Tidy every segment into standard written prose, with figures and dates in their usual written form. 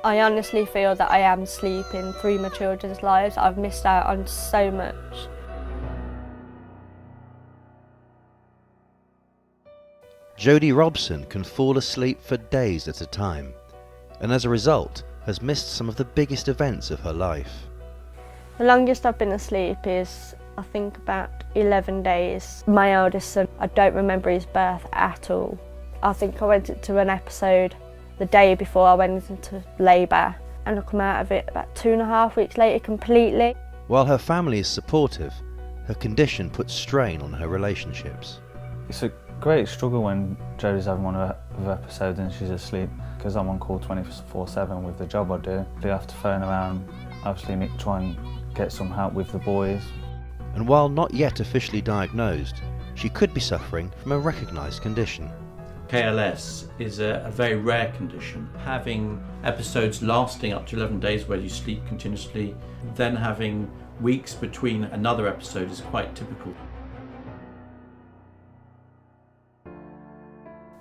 I honestly feel that I am sleeping through my children's lives. I've missed out on so much. Jodie Robson can fall asleep for days at a time, and as a result has missed some of the biggest events of her life. The longest I've been asleep is, I think, about 11 days. My eldest son, I don't remember his birth at all. I think I went into an episode the day before I went into labour, and I come out of it about 2.5 weeks later completely. While her family is supportive, her condition puts strain on her relationships. It's a great struggle when Jodie's having one of her episodes and she's asleep, because I'm on call 24/7 with the job I do. I have to phone around, obviously try and get some help with the boys. And while not yet officially diagnosed, she could be suffering from a recognised condition. KLS is a very rare condition. Having episodes lasting up to 11 days where you sleep continuously, then having weeks between another episode is quite typical.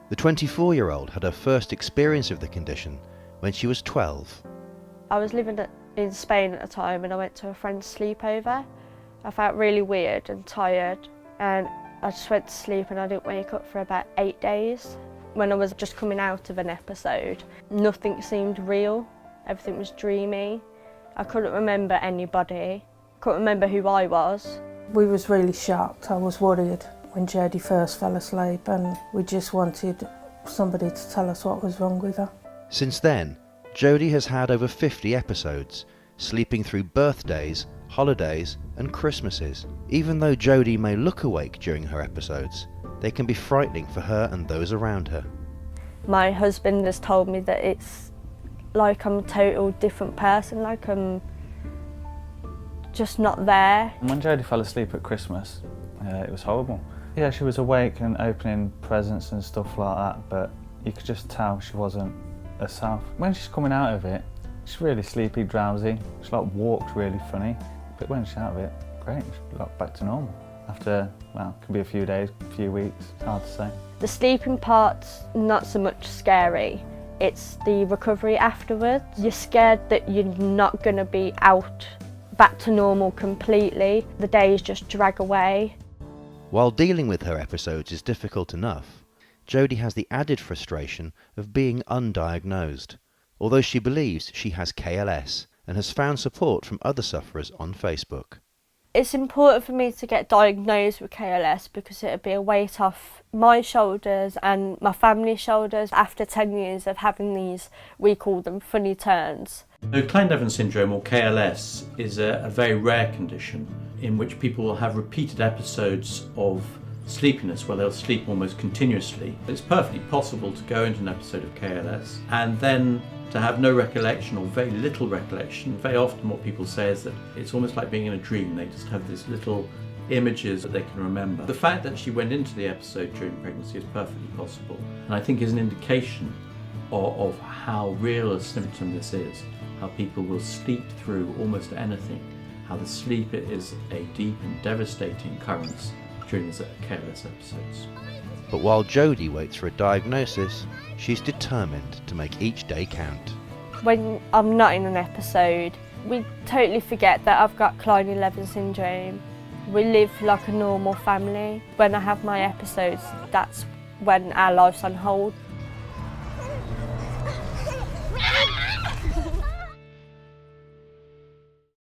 The 24-year-old had her first experience of the condition when she was 12. I was living in Spain at the time and I went to a friend's sleepover. I felt really weird and tired, and I just went to sleep and I didn't wake up for about 8 days. When I was just coming out of an episode, nothing seemed real. Everything was dreamy. I couldn't remember anybody. Couldn't remember who I was. We was really shocked. I was worried when Jodie first fell asleep, and we just wanted somebody to tell us what was wrong with her. Since then, Jodie has had over 50 episodes, sleeping through birthdays, holidays and Christmases. Even though Jodie may look awake during her episodes, they can be frightening for her and those around her. My husband has told me that it's like I'm a total different person, like I'm just not there. When Jodie fell asleep at Christmas, it was horrible. Yeah, she was awake and opening presents and stuff like that, but you could just tell she wasn't herself. When she's coming out of it, she's really sleepy, drowsy. She walked really funny, but when she's out of it, great, she's back to normal. After, well, it could be a few days, a few weeks, it's hard to say. The sleeping part's not so much scary, it's the recovery afterwards. You're scared that you're not going to be out back to normal completely. The days just drag away. While dealing with her episodes is difficult enough, Jodie has the added frustration of being undiagnosed, although she believes she has KLS and has found support from other sufferers on Facebook. It's important for me to get diagnosed with KLS because it'll be a weight off my shoulders and my family's shoulders after 10 years of having these, we call them funny turns. So Kleine-Evans syndrome, or KLS, is a very rare condition in which people will have repeated episodes of sleepiness where they'll sleep almost continuously. It's perfectly possible to go into an episode of KLS and then to have no recollection or very little recollection. Very often what people say is that it's almost like being in a dream. They just have these little images that they can remember. The fact that she went into the episode during pregnancy is perfectly possible, and I think is an indication of how real a symptom this is, how people will sleep through almost anything, how the sleep is a deep and devastating occurrence during the KLS episodes. But while Jodie waits for a diagnosis, she's determined to make each day count. When I'm not in an episode, we totally forget that I've got Kleine-Evans syndrome. We live like a normal family. When I have my episodes, that's when our life's on hold.